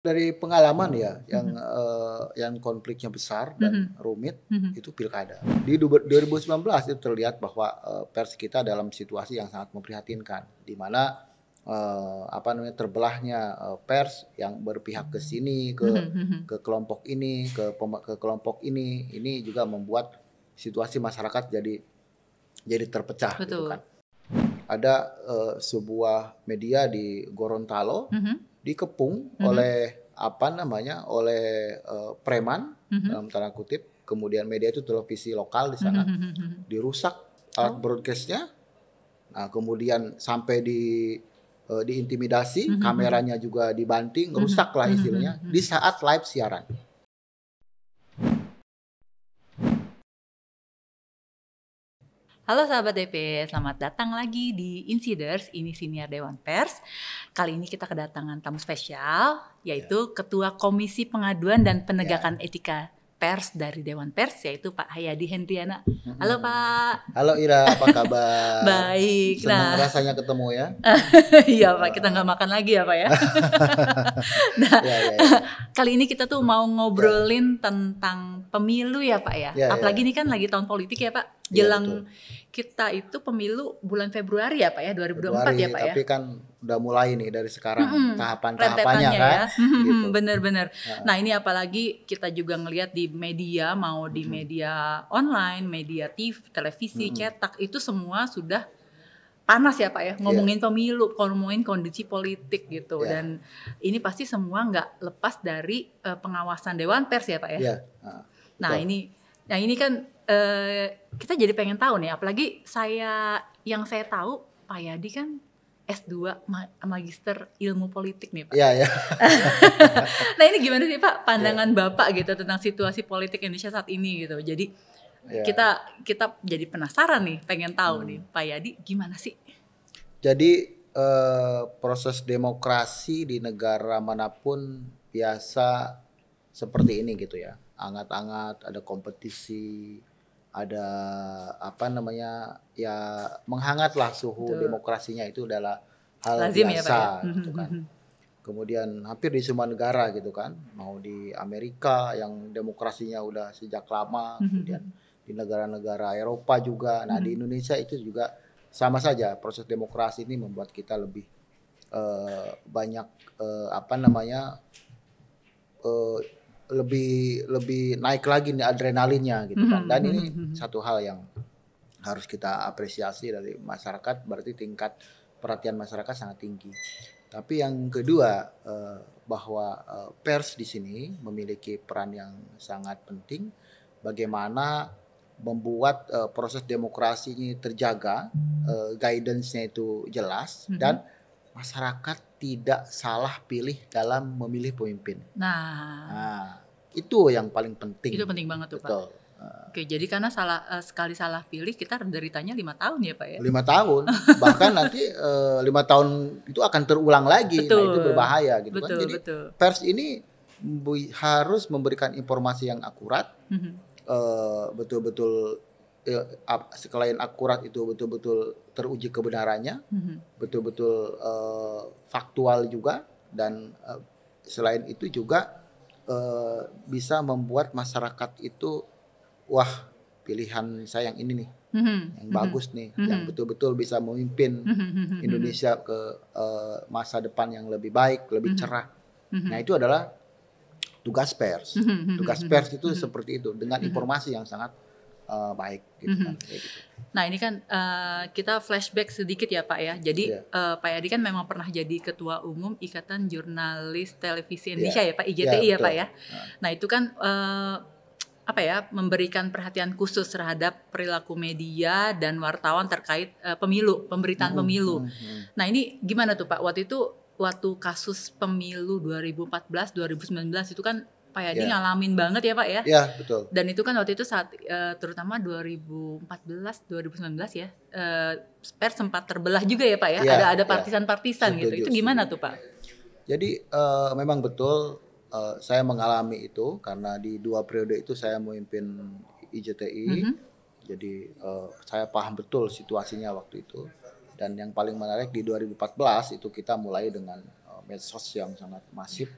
Dari pengalaman ya, yang konfliknya besar dan Mhm, rumit, mhm. itu pilkada. Di 2019 itu terlihat bahwa, pers kita dalam situasi yang sangat memprihatinkan, di mana, apa namanya, terbelahnya, pers yang berpihak ke sini, Mhm mhm. ke kelompok ini, ke kelompok ini juga membuat situasi masyarakat jadi terpecah gitu Betul. kan. Ada, sebuah media di Gorontalo Mhm, dikepung mhm, oleh apa namanya, oleh, preman mhm. dalam tanda kutip, kemudian media itu televisi lokal di Mhm sana, mhm mhm. dirusak alat Oh. broadcast-nya, nah kemudian sampai diintimidasi, Mhm mhm. kameranya juga dibanting, Mhm, rusaklah mhm mhm istilahnya di mhm. saat live siaran. Halo sahabat DP, selamat datang lagi di Insiders, ini siniar Dewan Pers. Kali ini kita kedatangan tamu spesial, Ya, yaitu Ketua Komisi Pengaduan dan ya, Penegakan Etika Pers dari Dewan Pers, yaitu Pak Hayadi Hendriana. Halo mhm. Pak. Halo Ira, apa kabar? Baik, Senang nah rasanya ketemu ya. iya Pak, kita nggak Heeh. makan lagi ya Pak ya. Nah, Ya, ya, ya, ya. kali ini kita tuh mau Ya, ngobrolin tentang pemilu ya Pak ya. ya, Apalagi ya. ini kan lagi tahun politik ya Pak. Iya betul. Jelang kita itu pemilu bulan Februari ya Pak ya, 2024 ya Februari, Pak ya. tapi kan udah mulai nih dari sekarang Mhm, tahapan-tahapannya rentetannya kan, ya. gitu. Bener bener. Heeh, Nah ini apalagi kita juga ngelihat di media, mau di mhm, media online, media TV, televisi, mhm, cetak, itu semua sudah panas ya Pak ya, iya, ngomongin pemilu, ngomongin kondisi politik gitu. iya, Dan ini pasti semua nggak lepas dari pengawasan Dewan Pers ya Pak ya. iya, heeh, Nah betul. ini kan kita jadi pengen tahu nih, apalagi yang saya tahu Pak Yadi kan S2 Magister Ilmu Politik nih Pak. Iya, iya, Nah ini gimana sih Pak iya, pandangan Bapak gitu tentang situasi politik Indonesia saat ini gitu. Jadi iya, kita kita jadi penasaran nih, pengen tahu nih mhm. Pak Yadi gimana sih? Jadi, proses demokrasi di negara manapun biasa seperti ini gitu ya, hangat-hangat, ada kompetisi, ada apa namanya, ya menghangatlah suhu Betul. demokrasinya itu adalah hal Lazim ya Pak ya. biasa gitu kan. Kemudian hampir di semua negara gitu kan, mau di Amerika yang demokrasinya udah sejak lama, kemudian di negara-negara Eropa juga. Nah, di Indonesia itu juga sama saja proses demokrasi ini membuat kita lebih, banyak, apa namanya, eee, lebih lebih naik lagi nih adrenalinnya gitu kan. Dan ini satu hal yang harus kita apresiasi dari masyarakat, berarti tingkat perhatian masyarakat sangat tinggi. Tapi yang kedua, bahwa, pers di sini memiliki peran yang sangat penting, bagaimana membuat, proses demokrasi ini terjaga, guidance-nya itu jelas dan masyarakat tidak salah pilih dalam memilih pemimpin. Nah, Nah, itu yang paling itu penting, penting banget tuh Pak. betul, Oke, jadi karena sekali salah pilih kita deritanya 5 tahun ya Pak ya? 5 tahun, bahkan nanti, 5 tahun itu akan terulang lagi. Nah, itu Betul, berbahaya gitu kan. betul Jadi betul. pers ini harus memberikan informasi yang akurat, Mhm, betul-betul, selain akurat itu betul-betul teruji kebenarannya, mhm. betul-betul, faktual juga dan, selain itu juga, bisa membuat masyarakat itu, "Wah, pilihan saya yang ini nih." Mhm Yang mhm bagus nih, yang mhm. betul-betul bisa memimpin Mhm mhm mhm. Indonesia ke, masa depan yang lebih baik, lebih Mhm cerah. Nah, mhm. itu adalah tugas pers. Mhm mhm Tugas mhm pers itu mhm seperti itu, dengan mhm informasi yang sangat, baik gitu mhm. kan, kayak gitu. Nah ini kan, kita flashback sedikit ya Pak ya. Jadi, Iya, Pak Yadi kan memang pernah jadi Ketua Umum Ikatan Jurnalis Televisi iya, Indonesia ya Pak, iya IJTI ya Pak betul, ya. heeh, Nah itu kan, apa ya, memberikan perhatian khusus terhadap perilaku media dan wartawan terkait, pemilu, pemberitaan mhm, pemilu. mhm, mhm. Nah ini gimana tuh Pak, waktu kasus pemilu 2014, 2019 itu kan Pak Yadi Iya, ngalamin banget ya Pak ya? iya betul, Dan itu kan waktu itu saat, terutama 2014, 2019 ya, pers sempat terbelah juga ya, Pak, ya? iya, Ada iya, partisan-partisan gitu. setuju, Itu setuju. gimana tuh, Pak? Jadi, memang betul, saya mengalami itu karena di 2 periode itu saya memimpin IJTI. Mhm, Jadi, saya paham betul situasinya waktu itu dan yang paling menarik di 2014 itu kita mulai dengan, medsos yang sangat masif.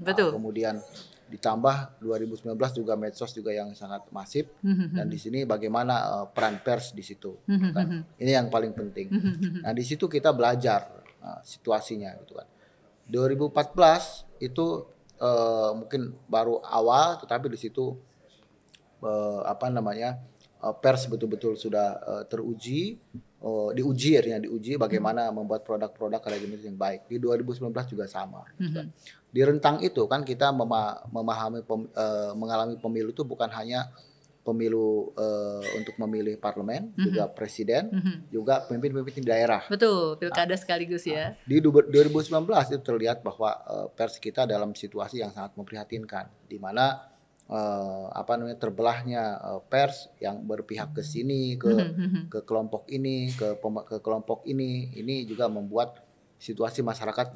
Betul. Kemudian ditambah 2019 juga medsos juga yang sangat masif, dan di sini bagaimana peran pers di situ, kan? Ini yang paling penting. Nah di situ kita belajar situasinya gitu kan. 2014 itu mungkin baru awal, tetapi di situ pers betul-betul sudah diuji bagaimana membuat produk-produk religius yang baik. Di 2019 juga sama. Gitu kan. Di rentang itu kan kita mengalami pemilu itu bukan hanya pemilu untuk memilih parlemen, juga presiden, juga pemimpin-pemimpin daerah. Betul, pilkada sekaligus ya. Di 2019 itu terlihat bahwa pers kita dalam situasi yang sangat memprihatinkan, di mana terbelahnya pers yang berpihak ke sini, ke kelompok ini, ke kelompok ini juga membuat situasi masyarakat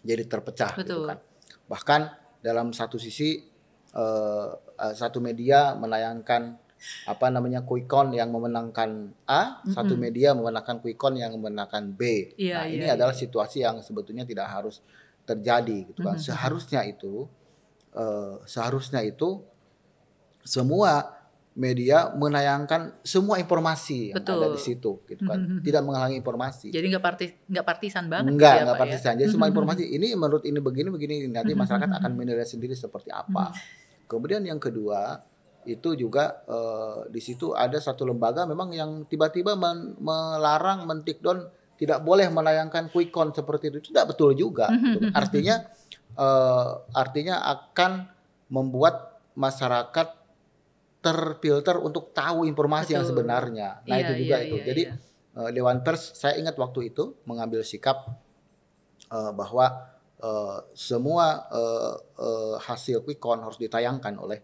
jadi terpecah. Gitu kan. Bahkan dalam satu sisi satu media menayangkan quick count yang memenangkan A, satu media memenangkan quick count yang memenangkan B. Ini adalah situasi yang sebetulnya tidak harus terjadi gitu kan. Seharusnya itu semua media menayangkan semua informasi yang ada di situ gitu kan. Tidak menghalangi informasi. Jadi nggak partisan banget. Nggak partisan. Jadi semua informasi ini menurut ini begini nanti masyarakat akan menilai sendiri seperti apa. Kemudian yang kedua itu juga di situ ada satu lembaga memang yang tiba-tiba melarang, men-take-down, tidak boleh menayangkan quick count seperti itu. Tidak betul juga. Gitu. Artinya akan membuat masyarakat terfilter untuk tahu informasi yang sebenarnya. Nah itu juga itu. Jadi Dewan Pers, saya ingat waktu itu mengambil sikap bahwa semua hasil quick count harus ditayangkan oleh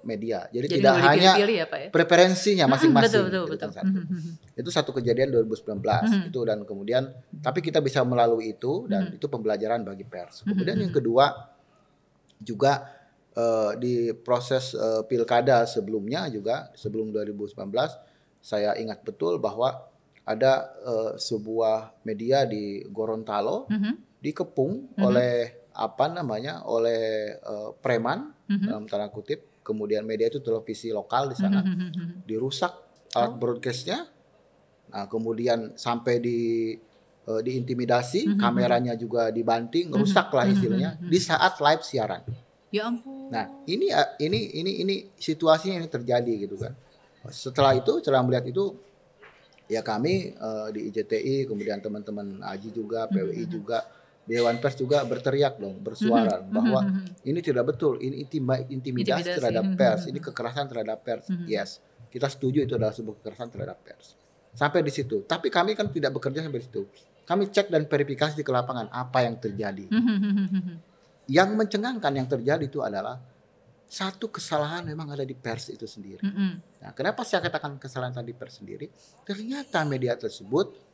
media. Jadi tidak hanya ya, Pak, ya? preferensinya masing-masing. Betul. Itu satu kejadian 2019 itu, dan kemudian tapi kita bisa melalui itu, dan itu pembelajaran bagi pers. Kemudian yang kedua juga di proses pilkada sebelumnya juga, sebelum 2019, saya ingat betul bahwa ada sebuah media di Gorontalo dikepung oleh preman dalam tanda kutip. Kemudian media itu televisi lokal di sana dirusak alat broadcastnya. Nah, kemudian sampai diintimidasi, kameranya juga dibanting, rusak lah istilahnya di saat live siaran. Ya ampun. Nah, ini situasinya ini terjadi gitu kan. Setelah melihat itu, ya kami di IJTI, kemudian teman-teman AJI juga, PWI juga, Dewan Pers juga berteriak dong, bersuara bahwa ini tidak betul, ini intimidasi terhadap pers, ini kekerasan terhadap pers. Yes, kita setuju itu adalah sebuah kekerasan terhadap pers. Sampai di situ. Tapi kami kan tidak bekerja sampai di situ. Kami cek dan verifikasi di lapangan apa yang terjadi. Yang mencengangkan yang terjadi itu adalah satu kesalahan memang ada di pers itu sendiri. Nah, kenapa saya katakan kesalahan tadi pers sendiri? Ternyata media tersebut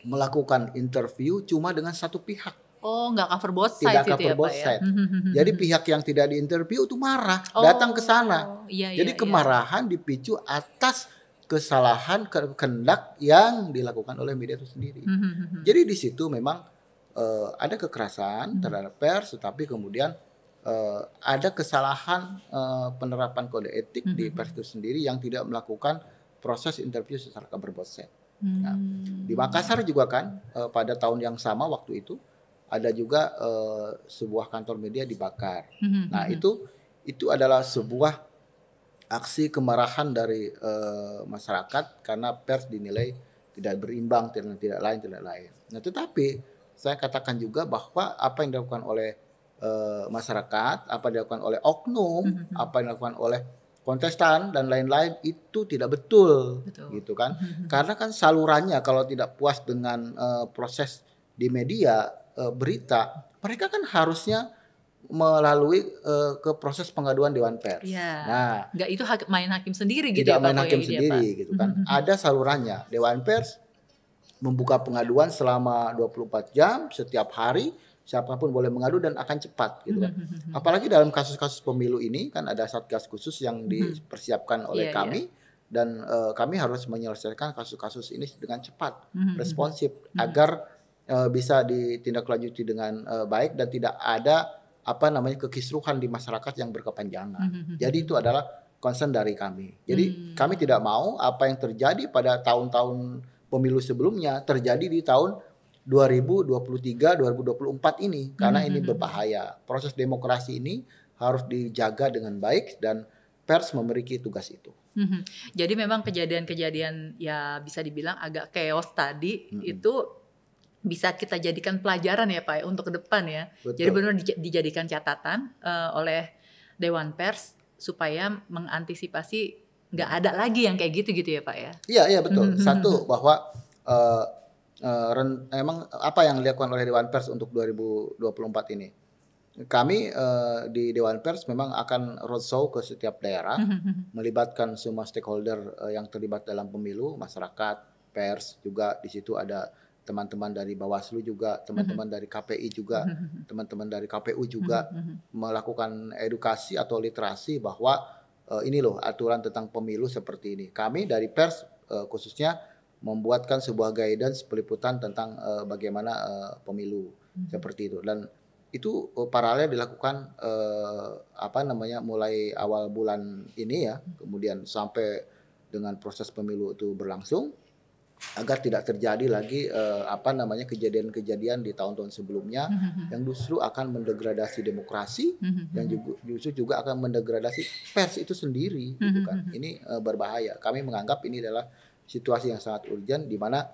melakukan interview cuma dengan satu pihak. Oh, nggak cover both sides itu ya, Pak ya? Jadi pihak yang tidak diinterview itu marah, datang ke sana. Jadi kemarahan dipicu atas kesalahan kehendak yang dilakukan oleh media itu sendiri. Jadi di situ memang ada kekerasan terhadap pers, tetapi kemudian ada kesalahan penerapan kode etik di pers itu sendiri yang tidak melakukan proses interview secara cover both sides. Nah, di Makassar juga kan pada tahun yang sama waktu itu ada juga sebuah kantor media dibakar. Nah itu adalah sebuah aksi kemarahan dari masyarakat karena pers dinilai tidak berimbang, tidak lain. Nah tetapi saya katakan juga bahwa apa yang dilakukan oleh masyarakat, apa yang dilakukan oleh oknum, apa yang dilakukan oleh kontestan dan lain-lain itu tidak betul. Gitu kan? Karena kan salurannya kalau tidak puas dengan proses di media berita, mereka kan harusnya melalui ke proses pengaduan Dewan Pers. Ya, nah, nggak itu main hakim sendiri gitu tidak ya, main hakim sendiri gitu kan. Ada salurannya. Dewan Pers membuka pengaduan selama 24 jam setiap hari. Siapapun boleh mengadu dan akan cepat gitu kan. Apalagi dalam kasus-kasus pemilu ini kan ada satgas khusus yang dipersiapkan oleh kami dan kami harus menyelesaikan kasus-kasus ini dengan cepat, responsif agar bisa ditindaklanjuti dengan baik dan tidak ada kekisruhan di masyarakat yang berkepanjangan. Jadi itu adalah concern dari kami. Jadi kami tidak mau apa yang terjadi pada tahun-tahun pemilu sebelumnya terjadi di tahun 2023, 2024 ini karena ini berbahaya. Proses demokrasi ini harus dijaga dengan baik dan pers memiliki tugas itu. Jadi memang kejadian-kejadian ya bisa dibilang agak chaos tadi itu bisa kita jadikan pelajaran ya Pak untuk ke depan ya. Betul. Jadi benar dijadikan catatan oleh Dewan Pers supaya mengantisipasi nggak ada lagi yang kayak gitu ya Pak ya. Iya betul. Satu bahwa emang apa yang dilakukan oleh Dewan Pers untuk 2024 ini. Kami di Dewan Pers memang akan roadshow ke setiap daerah, melibatkan semua stakeholder yang terlibat dalam pemilu, masyarakat, pers juga di situ ada teman-teman dari Bawaslu juga, teman-teman dari KPI juga, teman-teman dari KPU juga melakukan edukasi atau literasi bahwa ini loh aturan tentang pemilu seperti ini. Kami dari pers khususnya membuatkan sebuah guidance peliputan tentang bagaimana pemilu seperti itu dan itu paralel dilakukan mulai awal bulan ini ya, kemudian sampai dengan proses pemilu itu berlangsung agar tidak terjadi lagi kejadian-kejadian di tahun-tahun sebelumnya yang justru akan mendegradasi demokrasi dan justru juga akan mendegradasi pers itu sendiri gitu kan. Ini berbahaya. Kami menganggap ini adalah situasi yang sangat urgent di mana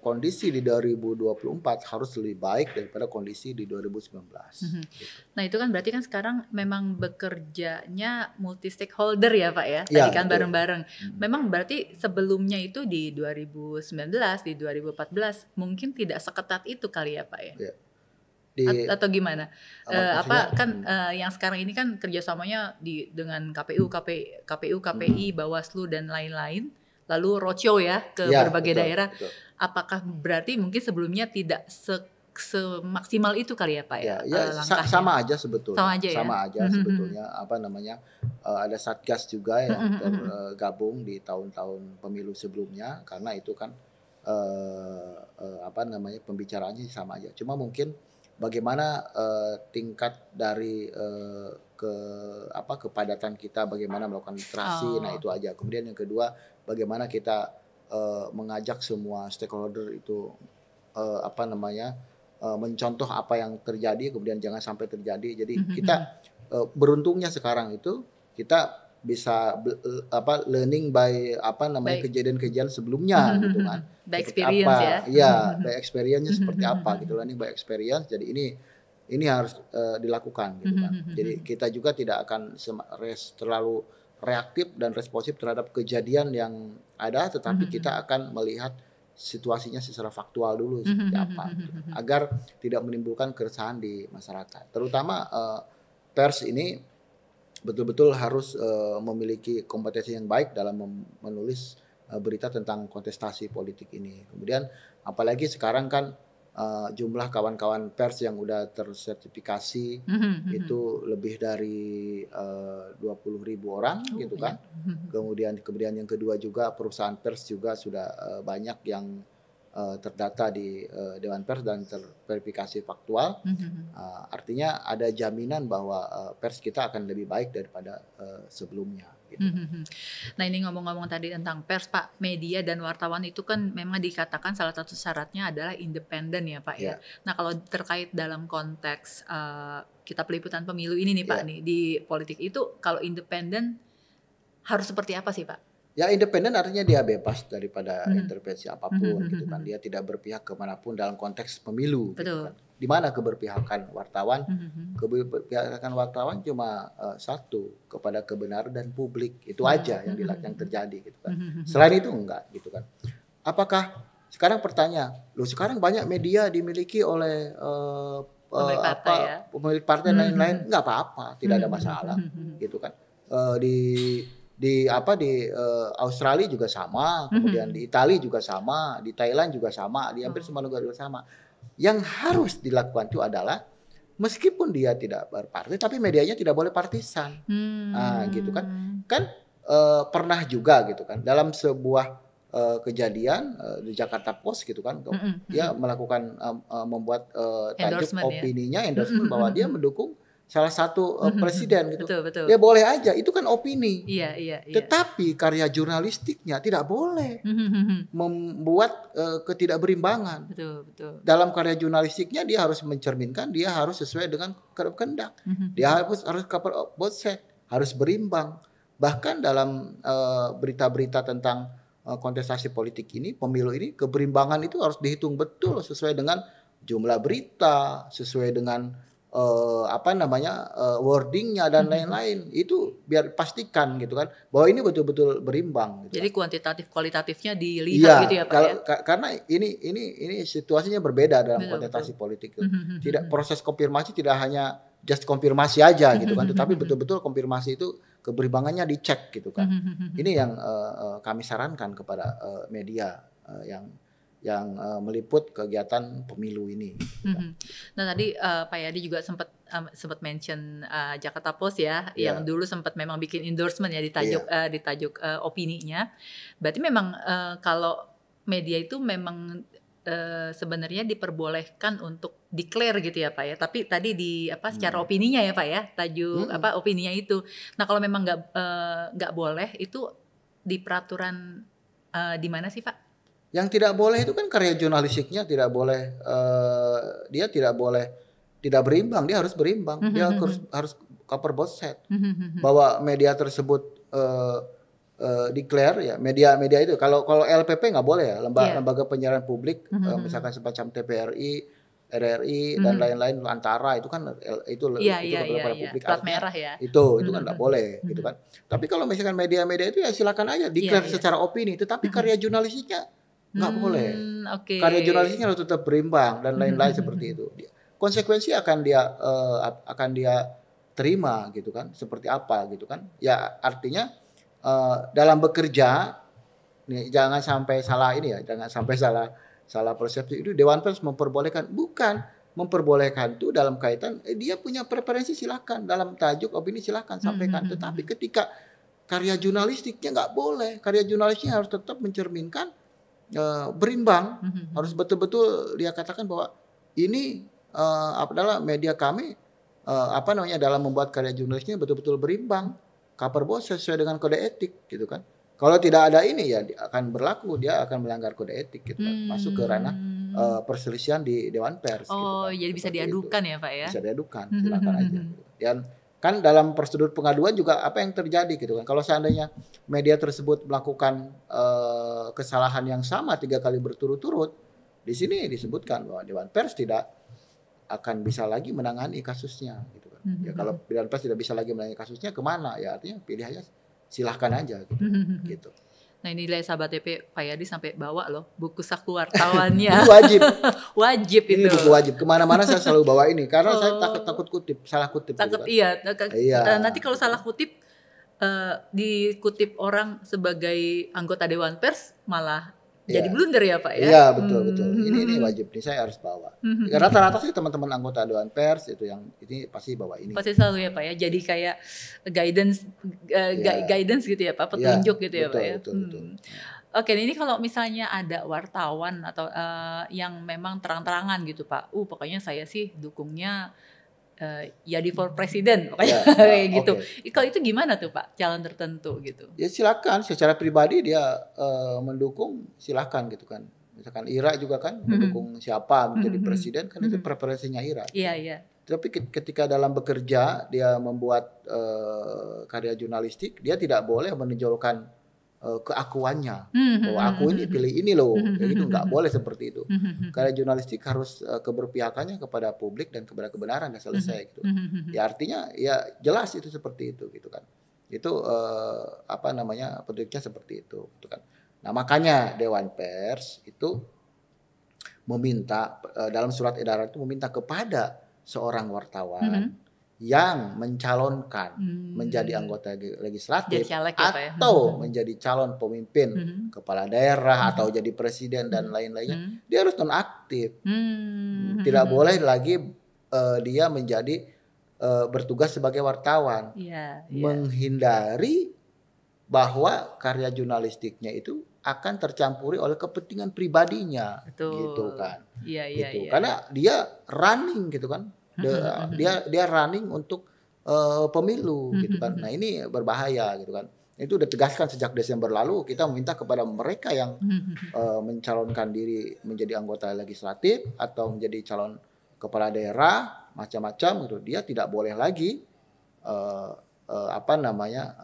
kondisi di 2024 harus lebih baik daripada kondisi di 2019. Gitu. Nah itu kan berarti kan sekarang memang bekerjanya multi stakeholder ya Pak ya, tadi kan bareng-bareng. Memang berarti sebelumnya itu di 2019, di 2014 mungkin tidak seketat itu kali ya Pak ya? Ya. Atau gimana? Yang sekarang ini kan kerjasamanya dengan KPU, KPI, Bawaslu dan lain-lain. Lalu roadshow ya ke berbagai daerah. Betul. Apakah berarti mungkin sebelumnya tidak semaksimal itu kali ya Pak ya? Sama aja sebetulnya. Sama aja sebetulnya ada Satgas juga yang tergabung di tahun-tahun pemilu sebelumnya karena itu kan pembicaraannya sama aja. Cuma mungkin bagaimana tingkat dari kepadatan kita, bagaimana melakukan literasi, nah itu aja. Kemudian yang kedua, bagaimana kita mengajak semua stakeholder itu mencontoh apa yang terjadi, kemudian jangan sampai terjadi. Jadi kita beruntungnya sekarang itu kita bisa learning by kejadian-kejadian sebelumnya gitu kan. By experience ya. Iya, by experience-nya seperti apa gitu, learning by experience. Jadi ini harus dilakukan gitu kan. Jadi kita juga tidak akan terlalu reaktif dan responsif terhadap kejadian yang ada, tetapi kita akan melihat situasinya secara faktual dulu seperti apa gitu, agar tidak menimbulkan keresahan di masyarakat. Terutama pers ini betul-betul harus memiliki kompetensi yang baik dalam menulis berita tentang kontestasi politik ini. Kemudian apalagi sekarang kan jumlah kawan-kawan pers yang udah tersertifikasi itu lebih dari 20.000 orang gitu kan. Kemudian yang kedua juga perusahaan pers juga sudah banyak yang terdata di Dewan Pers dan terverifikasi faktual. Artinya ada jaminan bahwa pers kita akan lebih baik daripada sebelumnya. Gitu. Nah ini ngomong-ngomong tadi tentang pers Pak, media dan wartawan itu kan memang dikatakan salah satu syaratnya adalah independen ya Pak ya. Nah kalau terkait dalam konteks kita peliputan pemilu ini nih Pak nih di politik itu kalau independen harus seperti apa sih Pak? Ya independen artinya dia bebas daripada intervensi apapun gitu kan. Dia tidak berpihak kemanapun dalam konteks pemilu. Gitu kan. Di mana keberpihakan wartawan? Keberpihakan wartawan cuma satu, kepada kebenaran dan publik. Itu aja yang terjadi gitu kan. Selain itu enggak gitu kan. Apakah sekarang pertanyaan, loh sekarang banyak media dimiliki oleh pemilik partai dan lain-lain, enggak apa-apa, tidak ada masalah gitu kan. Di Australia juga sama, kemudian di Italia juga sama, di Thailand juga sama, di hampir semua negara juga sama. Yang harus dilakukan itu adalah meskipun dia tidak berpartai, tapi medianya tidak boleh partisan, gitu kan. Kan pernah juga gitu kan dalam sebuah kejadian di Jakarta Post gitu kan, dia melakukan membuat tajuk opininya endorsement bahwa dia mendukung salah satu presiden gitu. Betul. Ya boleh aja, itu kan opini. Iya. Tetapi karya jurnalistiknya tidak boleh membuat ketidakberimbangan. Betul. Dalam karya jurnalistiknya dia harus mencerminkan, dia harus sesuai dengan kehendak. Dia harus cover both side, harus berimbang. Bahkan dalam berita-berita tentang kontestasi politik ini, pemilu ini, keberimbangan itu harus dihitung betul sesuai dengan jumlah berita, sesuai dengan wordingnya dan lain-lain. Itu biar pastikan gitu kan bahwa ini betul-betul berimbang gitu. Jadi kuantitatif kualitatifnya dilihat gitu ya Pak ya. Karena ini situasinya berbeda dalam kontestasi politik gitu. Tidak, proses konfirmasi tidak hanya just konfirmasi aja gitu kan, tetapi betul-betul konfirmasi itu keberimbangannya dicek gitu kan. Ini yang kami sarankan kepada media yang meliput kegiatan pemilu ini. Nah tadi Pak Yadi juga sempat mention Jakarta Post ya, yang dulu sempat memang bikin endorsement ya di tajuk opininya. Berarti memang kalau media itu memang sebenarnya diperbolehkan untuk declare gitu ya Pak ya. Tapi tadi secara opininya ya Pak ya, tajuk opininya itu. Nah kalau memang nggak boleh itu di peraturan di mana sih Pak? Yang tidak boleh itu kan karya jurnalistiknya tidak boleh, dia tidak berimbang, dia harus berimbang, dia harus cover both side. Bahwa media tersebut declare ya, media itu kalau LPP nggak boleh ya, lembaga penyiaran publik, misalkan semacam TVRI, RRI dan lain-lain, Antara itu kan itu lembaga publik, plat merah ya. Itu kan nggak boleh gitu kan. Tapi kalau misalkan media-media itu ya silakan aja declare secara opini, tetapi karya jurnalistiknya nggak boleh. Karya jurnalistiknya harus tetap berimbang dan lain-lain seperti itu. Konsekuensi akan dia terima gitu kan, seperti apa gitu kan. Ya artinya dalam bekerja nih, jangan sampai salah ini ya, jangan sampai salah persepsi. Itu Dewan Pers memperbolehkan, bukan memperbolehkan itu dalam kaitan dia punya preferensi, silakan, dalam tajuk opini silakan sampaikan. Tetapi ketika karya jurnalistiknya nggak boleh, karya jurnalistiknya harus tetap mencerminkan berimbang, harus betul-betul dia katakan bahwa ini adalah media kami dalam membuat karya jurnalistiknya betul-betul berimbang, cover both sesuai dengan kode etik gitu kan. Kalau tidak ada ini ya akan berlaku, dia akan melanggar kode etik gitu kan, masuk ke ranah perselisihan di Dewan Pers. Oh, gitu kan. Jadi bisa diadukan ya Pak ya? Bisa diadukan, silakan aja. Dan kan dalam prosedur pengaduan juga apa yang terjadi gitu kan. Kalau seandainya media tersebut melakukan kesalahan yang sama 3 kali berturut-turut, di sini disebutkan bahwa Dewan Pers tidak akan bisa lagi menangani kasusnya gitu kan. Ya kalau Dewan Pers tidak bisa lagi menangani kasusnya, kemana? Ya artinya pilihannya silahkan aja gitu. Gitu. Nah ini nilai sahabat TP Pak Yadi sampai bawa loh buku saku wartawannya. Itu wajib. Wajib itu. Ini buku wajib. Kemana-mana saya selalu bawa ini karena saya takut salah kutip. Takut gitu kan. Iya. Nanti kalau salah kutip dikutip orang sebagai anggota Dewan Pers malah jadi blunder ya Pak ya. Iya betul. Ini wajib nih, saya harus bawa. Rata-rata sih teman-teman anggota Dewan Pers itu yang ini pasti bawa ini. Pasti selalu ya Pak ya. Jadi kayak guidance gitu ya Pak, petunjuk gitu ya Pak ya. Betul. Oke, ini kalau misalnya ada wartawan atau yang memang terang-terangan gitu Pak, pokoknya saya sih dukungnya Yadi for Presiden pokoknya kayak gitu. Kalau itu gimana tuh Pak, calon tertentu gitu? Ya silakan, secara pribadi dia mendukung, silakan gitu kan. Misalkan Ira juga kan mendukung siapa menjadi presiden, kan itu preferensinya Ira. Iya. Tapi ketika dalam bekerja dia membuat karya jurnalistik, dia tidak boleh menonjolkan keakuannya bahwa aku ini pilih ini loh, kayak gitu, nggak boleh seperti itu. Karya jurnalistik harus keberpihakannya kepada publik dan kepada kebenaran, dan selesai gitu. Ya artinya ya jelas itu seperti itu gitu kan. Itu petunjuknya seperti itu gitu kan. Nah makanya Dewan Pers itu meminta dalam surat edaran itu meminta kepada seorang wartawan yang mencalonkan menjadi anggota legislatif atau menjadi calon pemimpin kepala daerah atau jadi presiden dan lain-lainnya, dia harus nonaktif. Tidak boleh lagi dia menjadi bertugas sebagai wartawan, menghindari bahwa karya jurnalistiknya itu akan tercampuri oleh kepentingan pribadinya, Betul. gitu kan. Iya, Gitu. iya. Karena dia running gitu kan. Dia running untuk pemilu gitu kan. Nah, ini berbahaya gitu kan. Itu udah tegaskan sejak Desember lalu, kita meminta kepada mereka yang mencalonkan diri menjadi anggota legislatif atau menjadi calon kepala daerah macam-macam gitu. Dia tidak boleh lagi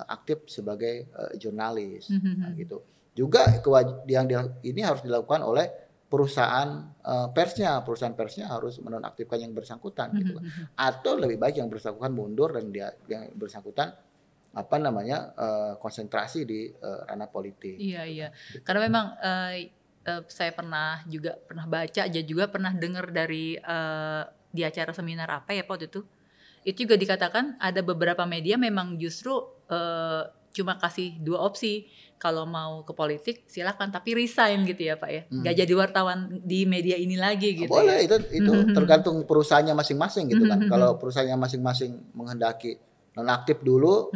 aktif sebagai jurnalis gitu. Juga ini harus dilakukan oleh perusahaan perusahaan persnya harus menonaktifkan yang bersangkutan gitu kan. Atau lebih baik yang bersangkutan mundur dan yang bersangkutan konsentrasi di ranah politik. Iya, iya. Karena memang saya pernah baca aja juga pernah dengar dari di acara seminar apa ya waktu itu. Itu juga dikatakan ada beberapa media memang justru cuma kasih 2 opsi. Kalau mau ke politik silakan, tapi resign gitu ya Pak ya. Nggak jadi wartawan di media ini lagi gitu boleh, ya. itu tergantung perusahaannya masing-masing gitu kan. Kalau perusahaannya masing-masing menghendaki nonaktif dulu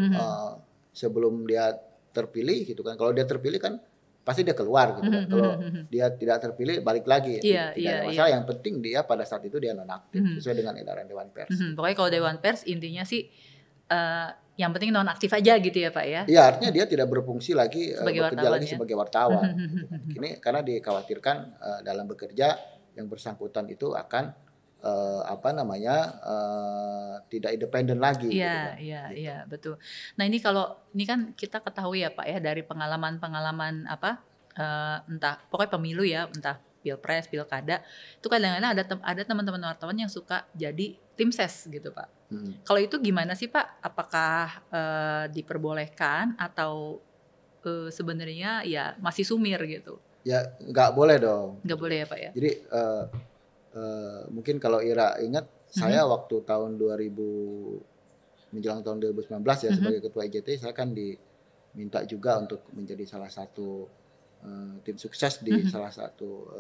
sebelum dia terpilih gitu kan. Kalau dia terpilih kan pasti dia keluar gitu kan. Kalau dia tidak terpilih balik lagi. Tidak ada masalah. Yang penting dia pada saat itu dia nonaktif sesuai dengan edaran Dewan Pers. Pokoknya kalau Dewan Pers intinya sih yang penting nonaktif aja gitu ya Pak ya. Iya, artinya dia tidak berfungsi lagi bekerja lagi sebagai wartawan. Gitu. Ini karena dikhawatirkan dalam bekerja yang bersangkutan itu akan tidak independen lagi. Iya, gitu kan. Iya, betul. Nah ini kan kita ketahui ya Pak ya dari pengalaman entah pokoknya pemilu ya, entah pilpres, pilkada, itu kadang-kadang ada teman-teman wartawan yang suka jadi tim ses gitu Pak. Kalau itu gimana sih Pak? Apakah diperbolehkan atau sebenarnya ya masih sumir gitu? Ya nggak boleh dong. Nggak boleh ya Pak ya? Jadi mungkin kalau Ira ingat, saya waktu tahun 2000 menjelang tahun 2019 ya sebagai ketua IJT, saya kan diminta juga untuk menjadi salah satu tim sukses di salah satu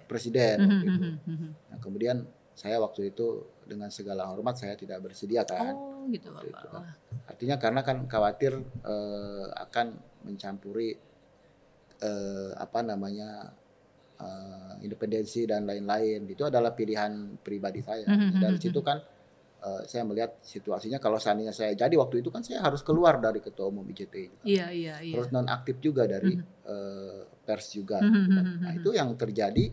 presiden. Gitu. Nah, kemudian saya waktu itu dengan segala hormat saya tidak bersedia kan. Oh gitu Bapak. Gitu kan. Artinya karena kan khawatir akan mencampuri independensi dan lain-lain. Itu adalah pilihan pribadi saya. Dari situ kan saya melihat situasinya, kalau seandainya saya jadi waktu itu kan saya harus keluar dari ketua umum IJT. Iya. Harus nonaktif juga dari pers juga. Nah itu yang terjadi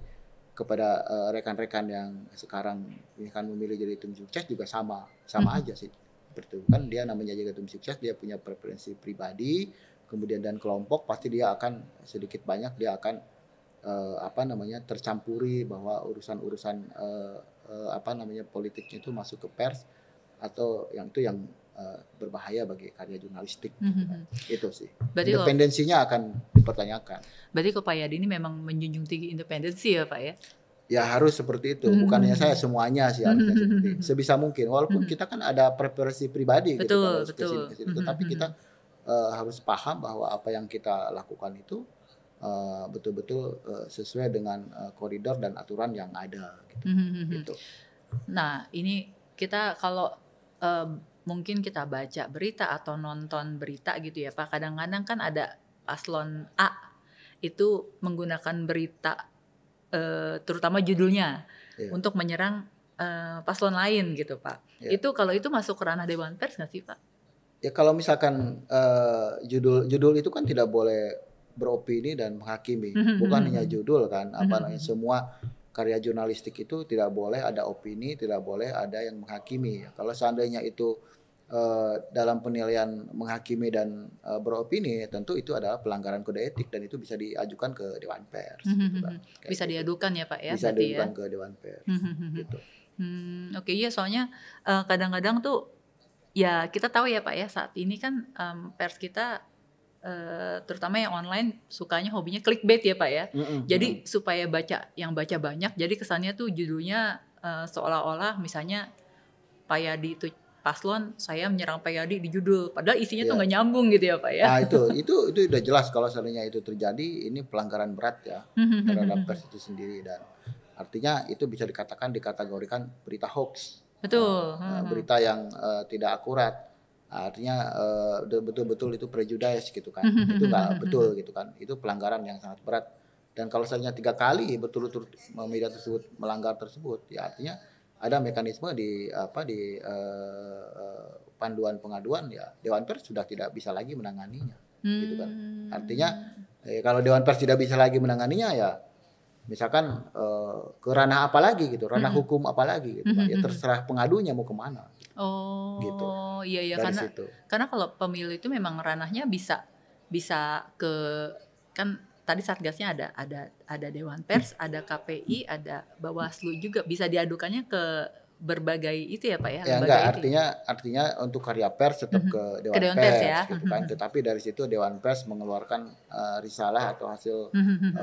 kepada rekan-rekan yang sekarang akan memilih jadi tim sukses juga sama aja sih. Seperti kan dia namanya jadi tim sukses, dia punya preferensi pribadi, kemudian dan kelompok pasti dia akan sedikit banyak dia akan tercampuri bahwa urusan-urusan politiknya itu masuk ke pers atau yang berbahaya bagi karya jurnalistik. Itu sih. Berarti independensinya akan dipertanyakan. Berarti kok Pak Yadi ini memang menjunjung tinggi independensi ya Pak ya? Ya harus seperti itu. Bukan hanya saya, semuanya sih harusnya seperti itu. Sebisa mungkin. Walaupun kita kan ada preferensi pribadi betul. Tapi kita harus paham bahwa apa yang kita lakukan itu betul-betul sesuai dengan koridor dan aturan yang ada. Gitu. Nah ini kita kalau mungkin kita baca berita atau nonton berita gitu ya Pak, kadang-kadang kan ada paslon A itu menggunakan berita terutama judulnya untuk menyerang paslon lain gitu Pak. Itu kalau itu masuk ke ranah Dewan Pers nggak sih Pak? Ya kalau misalkan judul itu kan tidak boleh beropini dan menghakimi. Bukan hanya judul kan, semua karya jurnalistik itu tidak boleh ada opini, tidak boleh ada yang menghakimi. Kalau seandainya itu dalam penilaian menghakimi dan beropini, tentu itu adalah pelanggaran kode etik dan itu bisa diajukan ke Dewan Pers. Gitu, bisa diadukan ya Pak ya? Bisa diadukan ke Dewan Pers. Gitu. Oke, iya soalnya kadang-kadang tuh ya kita tahu ya Pak ya saat ini kan pers kita terutama yang online sukanya hobinya clickbait ya Pak ya. Jadi supaya yang baca banyak, jadi kesannya tuh judulnya seolah-olah misalnya Pak Yadi itu paslon, saya menyerang Pak Yadi di judul, padahal isinya tuh nggak nyambung gitu ya Pak ya. Nah itu udah jelas kalau seandainya itu terjadi, ini pelanggaran berat ya terhadap pers itu sendiri, dan artinya itu bisa dikategorikan berita hoax. Betul. Berita yang tidak akurat. Artinya betul-betul itu prejudice gitu kan. Itu nggak betul gitu kan. Itu pelanggaran yang sangat berat. Dan kalau misalnya 3 kali betul-betul media tersebut melanggar tersebut, ya artinya ada mekanisme di panduan pengaduan, ya Dewan Pers sudah tidak bisa lagi menanganinya, gitu kan. Artinya kalau Dewan Pers tidak bisa lagi menanganinya, ya misalkan ke ranah apa lagi gitu, ranah hukum apa lagi gitu kan. Ya terserah pengadunya mau kemana. Gitu. Oh, iya Dari karena situ. kalau pemilu itu memang ranahnya bisa ke, kan tadi Satgasnya ada Dewan Pers, ada KPI, ada Bawaslu juga, bisa diadukannya ke berbagai itu ya Pak ya, Ya lembaga enggak, itu. artinya untuk karya pers tetap ke Ke Dewan Dewan Pers Pers ya. gitu kan. Tetapi dari situ Dewan Pers mengeluarkan risalah atau hasil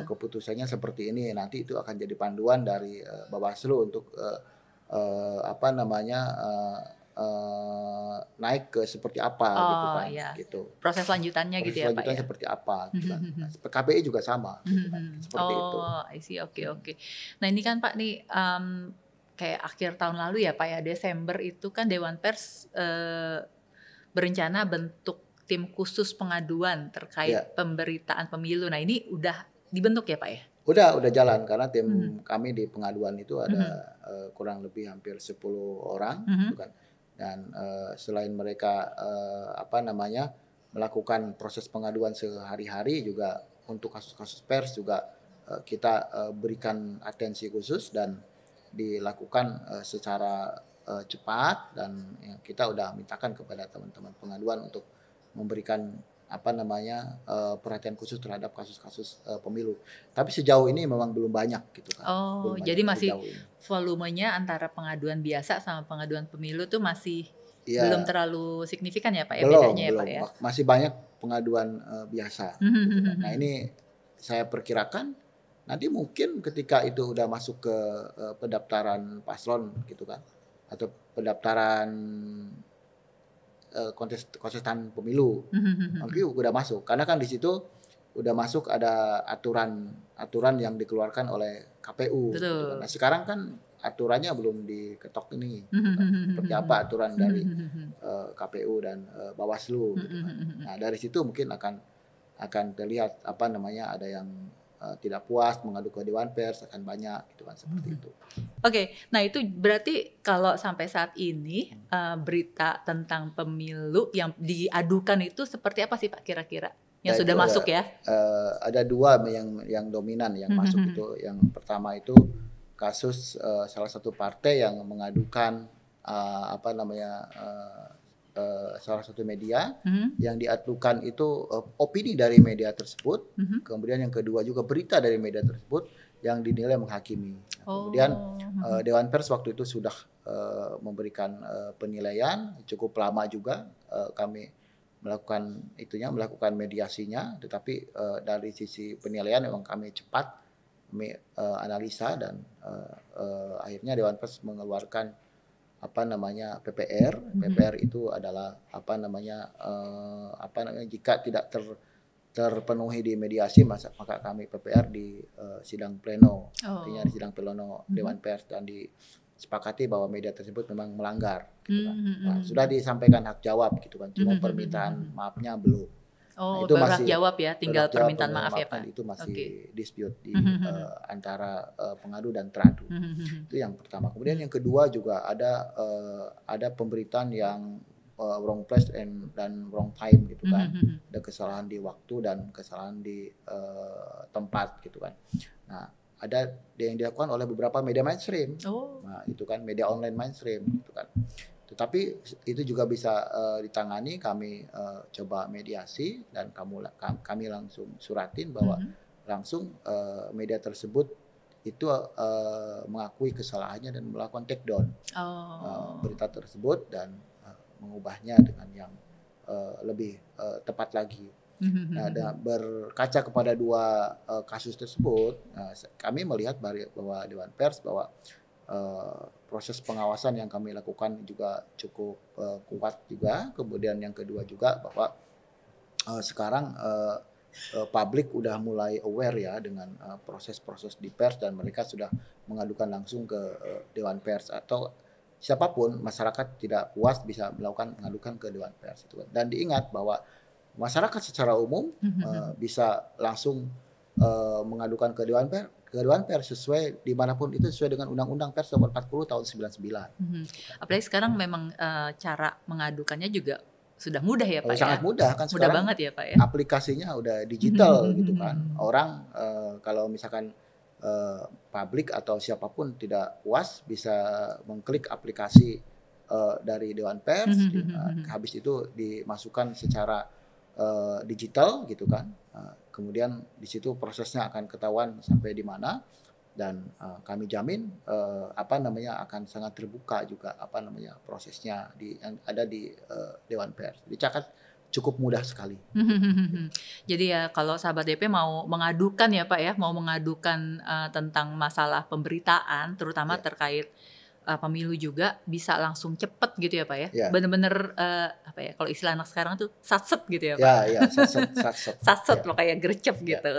keputusannya seperti ini. Nanti itu akan jadi panduan dari Bawaslu untuk apa namanya naik ke seperti apa gitu Oh kan, iya. gitu. Proses lanjutannya Proses gitu ya Pak selanjutnya ya. seperti apa gitu kan. Nah, KPI juga sama gitu kan. Seperti itu. Oh, I see. Oke. Nah, ini kan Pak nih kayak akhir tahun lalu ya Pak ya, Desember itu kan Dewan Pers berencana bentuk tim khusus pengaduan terkait Ya. pemberitaan pemilu. Nah, ini udah dibentuk ya Pak ya? Udah jalan karena tim kami di pengaduan itu ada kurang lebih hampir 10 orang gitu kan. Dan selain mereka apa namanya melakukan proses pengaduan sehari-hari, juga untuk kasus-kasus pers juga kita berikan atensi khusus dan dilakukan secara cepat, dan ya, kita udah mintakan kepada teman-teman pengaduan untuk memberikan apa namanya perhatian khusus terhadap kasus-kasus pemilu. Tapi sejauh ini memang belum banyak gitu kan. Oh, Belum jadi banyak masih sejauh ini. volumenya antara pengaduan biasa sama pengaduan pemilu tuh masih belum Iya, terlalu signifikan ya Pak ya, belum, bedanya ya Pak belum. ya? Masih banyak pengaduan biasa gitu kan. Nah, ini saya perkirakan nanti mungkin ketika itu udah masuk ke pendaftaran paslon gitu kan, atau pendaftaran kontestan pemilu, mungkin udah masuk. Karena kan di situ udah masuk ada aturan yang dikeluarkan oleh KPU gitu kan. Betul. Nah, sekarang kan aturannya belum diketok ini gitu kan. Seperti apa aturan dari KPU dan Bawaslu gitu kan. Nah, dari situ mungkin akan terlihat apa namanya, ada yang tidak puas mengadu ke Dewan Pers, akan banyak gitu kan, seperti itu. Oke, nah itu berarti kalau sampai saat ini berita tentang pemilu yang diadukan itu seperti apa sih Pak kira-kira yang Ya, sudah itu masuk ya? ada dua yang dominan yang masuk itu. Yang pertama itu kasus salah satu partai yang mengadukan apa namanya salah satu media, yang diadukan itu opini dari media tersebut. Kemudian yang kedua juga berita dari media tersebut yang dinilai menghakimi. Kemudian Dewan Pers waktu itu sudah memberikan penilaian cukup lama juga, kami melakukan mediasinya, tetapi dari sisi penilaian memang kami cepat analisa, dan akhirnya Dewan Pers mengeluarkan apa namanya PPR itu adalah apa namanya jika tidak terpenuhi di mediasi, maka kami PPR di sidang pleno, artinya di sidang pleno Dewan Pers, dan disepakati bahwa media tersebut memang melanggar gitu kan. Nah, sudah disampaikan hak jawab gitu kan, cuma permintaan maafnya belum. Oh, Nah, itu baru hak masih jawab ya, tinggal permintaan maaf ya Pak. itu masih Oke. dispute di antara pengadu dan teradu. Itu yang pertama. Kemudian yang kedua juga ada pemberitaan yang wrong place dan wrong time gitu kan. Ada kesalahan di waktu dan kesalahan di tempat gitu kan. Nah, ada yang dilakukan oleh beberapa media mainstream. Nah, itu kan media online mainstream gitu kan. Tetapi itu juga bisa ditangani. Kami coba mediasi, dan kami langsung suratin bahwa langsung media tersebut itu mengakui kesalahannya dan melakukan take down berita tersebut, dan mengubahnya dengan yang lebih tepat lagi. Nah, berkaca kepada dua kasus tersebut, kami melihat bahwa Dewan Pers bahwa proses pengawasan yang kami lakukan juga cukup kuat juga. Kemudian yang kedua juga bahwa sekarang publik udah mulai aware ya dengan proses-proses di pers, dan mereka sudah mengadukan langsung ke Dewan Pers, atau siapapun masyarakat tidak puas bisa mengadukan ke Dewan Pers itu kan. Dan diingat bahwa masyarakat secara umum bisa langsung mengadukan ke Dewan Pers sesuai dimanapun itu sesuai dengan Undang-Undang Pers nomor 40 tahun 99. Apalagi sekarang memang cara mengadukannya juga sudah mudah ya Pak sangat mudah kan mudah sekarang banget ya Pak ya. Aplikasinya udah digital gitu kan. Orang kalau misalkan publik atau siapapun tidak puas bisa mengklik aplikasi dari Dewan Pers, habis itu dimasukkan secara digital gitu kan. Kemudian di situ prosesnya akan ketahuan sampai di mana. Dan kami jamin akan sangat terbuka juga prosesnya yang ada di Dewan Pers. Jadi cukup mudah sekali. Jadi ya kalau sahabat DP mau mengadukan ya Pak ya, mau mengadukan tentang masalah pemberitaan terutama terkait pemilu juga bisa langsung cepet gitu ya Pak ya. Bener-bener kalau istilah anak sekarang tuh satset gitu ya Pak. Satset loh kayak gercep gitu.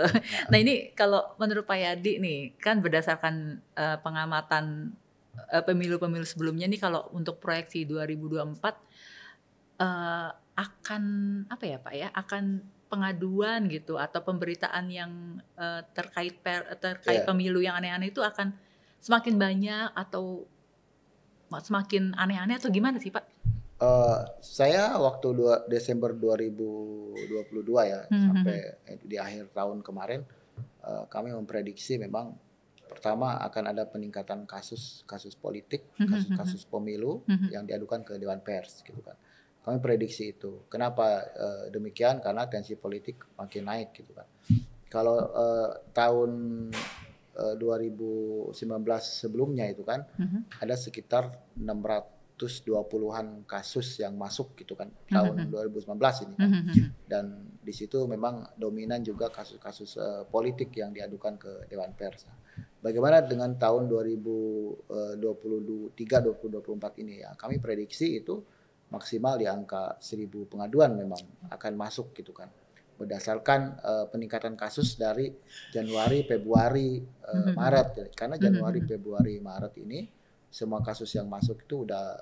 Nah ini kalau menurut Pak Yadi nih kan berdasarkan pengamatan pemilu-pemilu sebelumnya nih kalau untuk proyeksi 2024 akan akan pengaduan gitu atau pemberitaan yang terkait pemilu yang aneh-aneh itu akan semakin banyak atau semakin aneh-aneh atau gimana sih Pak? Saya waktu Desember 2022 ya sampai di akhir tahun kemarin kami memprediksi memang pertama akan ada peningkatan kasus politik, kasus pemilu yang diadukan ke Dewan Pers gitu kan. Kami prediksi itu. Kenapa demikian? Karena tensi politik makin naik gitu kan. Kalau tahun 2019 sebelumnya itu kan ada sekitar 620-an kasus yang masuk gitu kan tahun 2019 ini kan. Dan di situ memang dominan juga kasus-kasus politik yang diadukan ke Dewan Pers. Bagaimana dengan tahun 2023-2024 ini ya? Kami prediksi itu maksimal di angka 1.000 pengaduan memang akan masuk gitu kan. Berdasarkan peningkatan kasus dari Januari, Februari, Maret. Karena Januari, Februari, Maret ini semua kasus yang masuk itu udah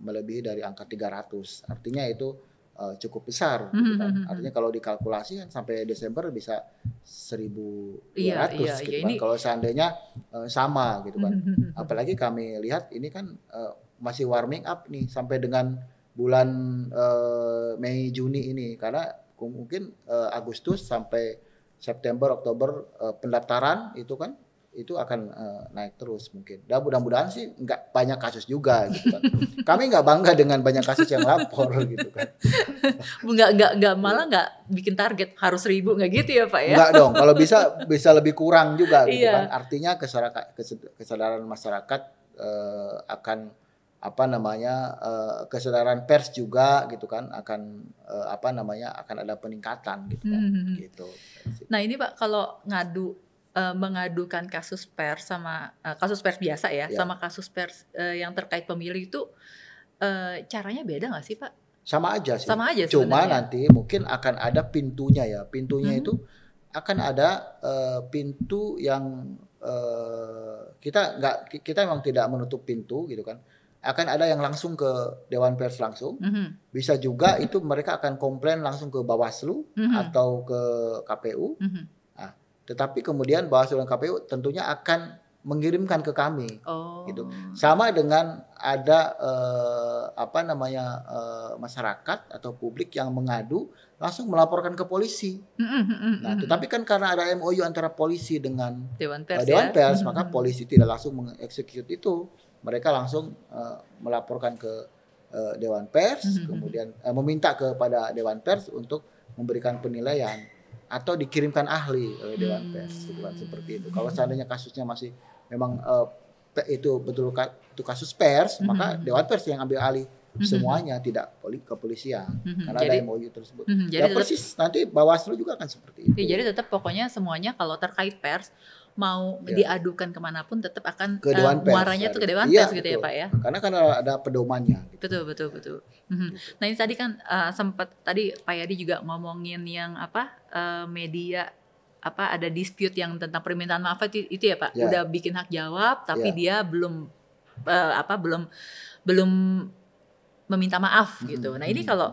melebihi dari angka 300. Artinya itu cukup besar. Gitu kan. Artinya kalau dikalkulasi kan sampai Desember bisa 1.200 gitu kan. Kalau seandainya sama gitu kan. Apalagi kami lihat ini kan masih warming up nih sampai dengan bulan Mei, Juni ini. Karena mungkin Agustus sampai September, Oktober pendaftaran itu kan itu akan naik terus mungkin. Dan mudah-mudahan sih nggak banyak kasus juga gitu kan. Kami nggak bangga dengan banyak kasus yang lapor gitu kan. Nggak malah nggak bikin target harus 1.000 nggak gitu ya Pak ya? Nggak dong. Kalau bisa lebih kurang juga gitu kan. Artinya kesadaran masyarakat akan kesadaran pers juga gitu kan akan akan ada peningkatan gitu kan gitu. Nah ini Pak kalau mengadukan kasus pers sama kasus pers biasa ya sama kasus pers yang terkait pemilu itu caranya beda nggak sih Pak? Sama aja sih. Sama aja Cuma nanti mungkin akan ada pintunya ya. Pintunya itu akan ada pintu yang kita memang tidak menutup pintu gitu kan. Akan ada yang langsung ke Dewan Pers langsung. Bisa juga itu mereka akan komplain langsung ke Bawaslu atau ke KPU. Nah, tetapi kemudian Bawaslu dan KPU tentunya akan mengirimkan ke kami. Gitu. Sama dengan ada masyarakat atau publik yang mengadu langsung melaporkan ke polisi. Nah, tetapi kan karena ada MOU antara polisi dengan Dewan Pers, maka polisi tidak langsung mengeksekut itu. Mereka langsung melaporkan ke Dewan Pers, kemudian meminta kepada Dewan Pers untuk memberikan penilaian atau dikirimkan ahli oleh Dewan Pers, gitu kan, seperti itu. Kalau seandainya kasusnya masih memang itu betul itu kasus pers, maka Dewan Pers yang ambil alih semuanya, tidak kepolisian, karena ada MOU tersebut. Jadi persis nanti Bawaslu juga akan seperti itu. Jadi tetap pokoknya semuanya kalau terkait pers mau diadukan kemanapun tetap akan ke Dewan Pers, muaranya tuh ke Dewan Pers gitu betul. Ya Pak ya. Karena ada pedomannya. Gitu. Betul. Nah ini tadi kan sempat tadi Pak Yadi juga ngomongin yang media ada dispute yang tentang permintaan maaf itu ya Pak. Udah bikin hak jawab tapi dia belum belum meminta maaf gitu. Nah ini kalau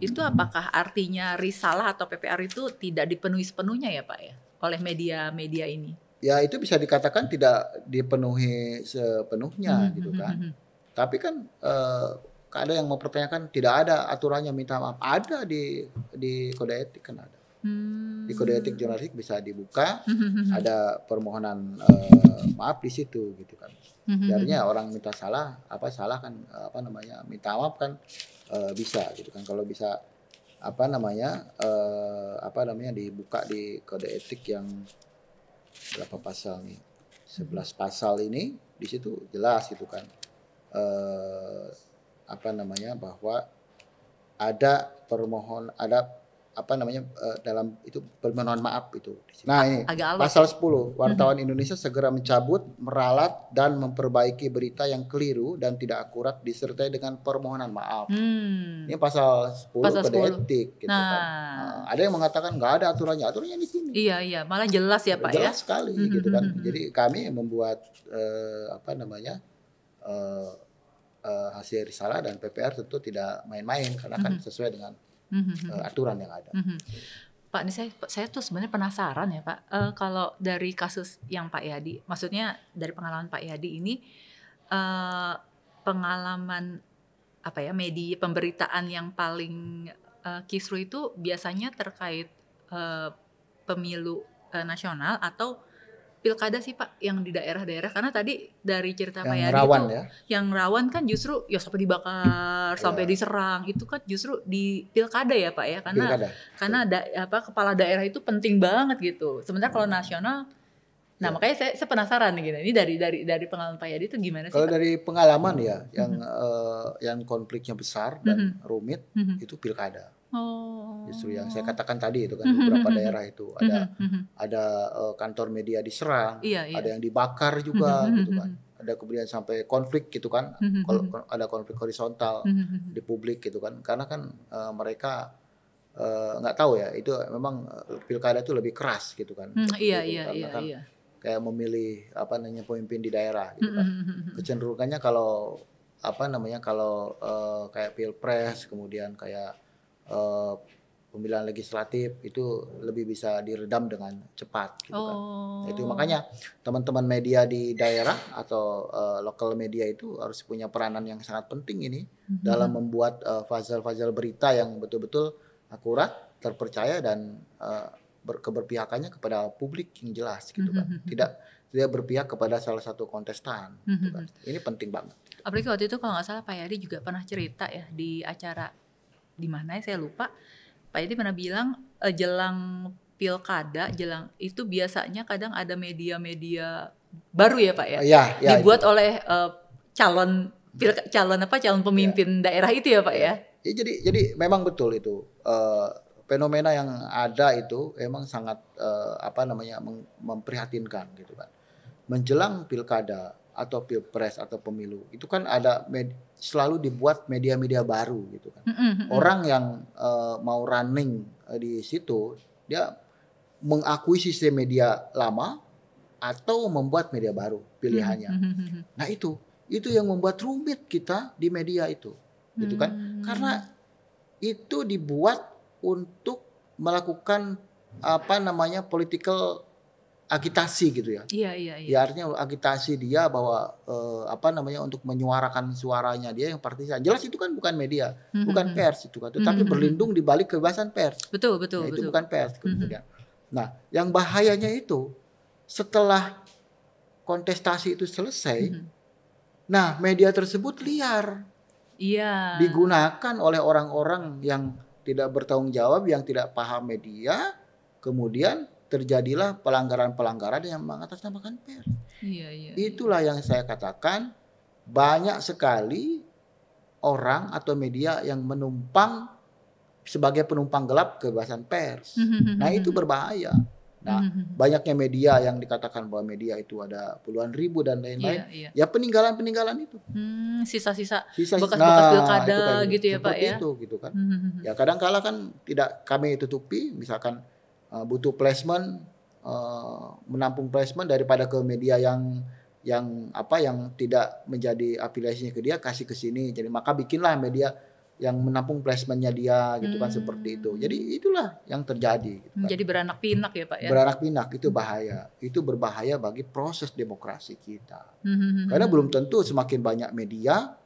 itu apakah artinya risalah atau PPR itu tidak dipenuhi sepenuhnya ya Pak ya oleh media-media ini? Ya itu bisa dikatakan tidak dipenuhi sepenuhnya gitu kan. Tapi kan ada yang mempertanyakan tidak ada aturannya minta maaf. Ada di kode etik kan ada. Di kode etik jurnalistik bisa dibuka, ada permohonan maaf di situ gitu kan. Artinya orang minta salah kan minta maaf kan bisa gitu kan. Kalau bisa dibuka di kode etik yang berapa pasal nih? 11 pasal ini di situ jelas gitu kan. Bahwa ada dalam itu permohonan maaf itu. Nah ini pasal 10 wartawan Indonesia segera mencabut, meralat dan memperbaiki berita yang keliru dan tidak akurat disertai dengan permohonan maaf. Ini pasal 10 kode etik gitu kan. Ada yang mengatakan nggak ada aturannya di sini. Iya malah jelas ya Pak jelas sekali gitu kan. Jadi kami membuat hasil risalah dan PPR tentu tidak main-main karena kan sesuai dengan aturan yang ada. Pak, ini saya tuh sebenarnya penasaran ya Pak, kalau dari kasus yang Pak Yadi, maksudnya dari pengalaman Pak Yadi ini, pengalaman media pemberitaan yang paling kisru itu biasanya terkait pemilu nasional atau pilkada sih Pak yang di daerah-daerah, karena tadi dari cerita Pak Yadi itu yang rawan kan justru ya sampai dibakar, sampai diserang, itu kan justru di pilkada ya Pak ya, karena kepala daerah itu penting banget gitu. Sementara kalau nasional, makanya saya penasaran nih, ini dari pengalaman Pak Yadi itu gimana sih? Kalau dari pengalaman ya, yang konfliknya besar dan rumit itu pilkada. Justru yang saya katakan tadi itu kan beberapa daerah itu ada kantor media diserang, ada yang dibakar juga gitu kan, ada kemudian sampai konflik gitu kan, kalau ada konflik horizontal di publik gitu kan, karena kan mereka nggak tahu ya, itu memang pilkada itu lebih keras gitu kan, kayak memilih pemimpin di daerah gitu kan, kecenderungannya kalau kayak pilpres kemudian kayak pemilihan legislatif itu lebih bisa diredam dengan cepat gitu kan. Itu makanya teman-teman media di daerah atau lokal media itu harus punya peranan yang sangat penting ini dalam membuat fazal-fazal berita yang betul-betul akurat, terpercaya dan keberpihakannya kepada publik yang jelas gitu kan. Tidak berpihak kepada salah satu kontestan gitu kan. Ini penting banget. Apalagi waktu itu kalau nggak salah Pak Yadi juga pernah cerita ya di acara di mana saya lupa, Pak Yadi pernah bilang jelang pilkada, itu biasanya kadang ada media-media baru ya Pak ya, dibuat oleh calon pemimpin daerah itu ya Pak ya. Jadi memang betul itu fenomena yang ada itu emang sangat memprihatinkan gitu kan. Menjelang pilkada atau pilpres atau pemilu itu kan ada selalu dibuat media-media baru gitu kan. Orang yang mau running di situ dia mengakui sistem media lama atau membuat media baru pilihannya. Nah itu yang membuat rumit kita di media itu gitu kan, karena itu dibuat untuk melakukan political agitasi gitu ya. Iya. Ya artinya agitasi dia bahwa untuk menyuarakan suaranya dia yang partisan. Jelas itu kan bukan media, bukan pers itu kan, tapi berlindung di balik kebebasan pers. Betul. Itu bukan pers kemudian. Nah, yang bahayanya itu setelah kontestasi itu selesai, nah media tersebut liar. Iya. Digunakan oleh orang-orang yang tidak bertanggung jawab, yang tidak paham media, kemudian terjadilah pelanggaran-pelanggaran yang mengatasnamakan pers. Iya. Itulah yang saya katakan, banyak sekali orang atau media yang menumpang sebagai penumpang gelap kebebasan pers. Nah itu berbahaya. Nah banyaknya media yang dikatakan bahwa media itu ada puluhan ribu dan lain-lain. Iya. Ya peninggalan itu. Sisa-sisa bekas-bekas pilkada gitu ya Pak ya. Itu gitu kan. Ya kadang-kala kan tidak kami tutupi, misalkan butuh placement, menampung placement daripada ke media yang yang tidak menjadi afiliasinya ke dia kasih ke sini. Jadi maka bikinlah media yang menampung placementnya dia gitu kan, seperti itu. Jadi itulah yang terjadi gitu kan. Jadi beranak pinak ya Pak ya. Beranak pinak itu bahaya. Itu berbahaya bagi proses demokrasi kita. Karena belum tentu semakin banyak media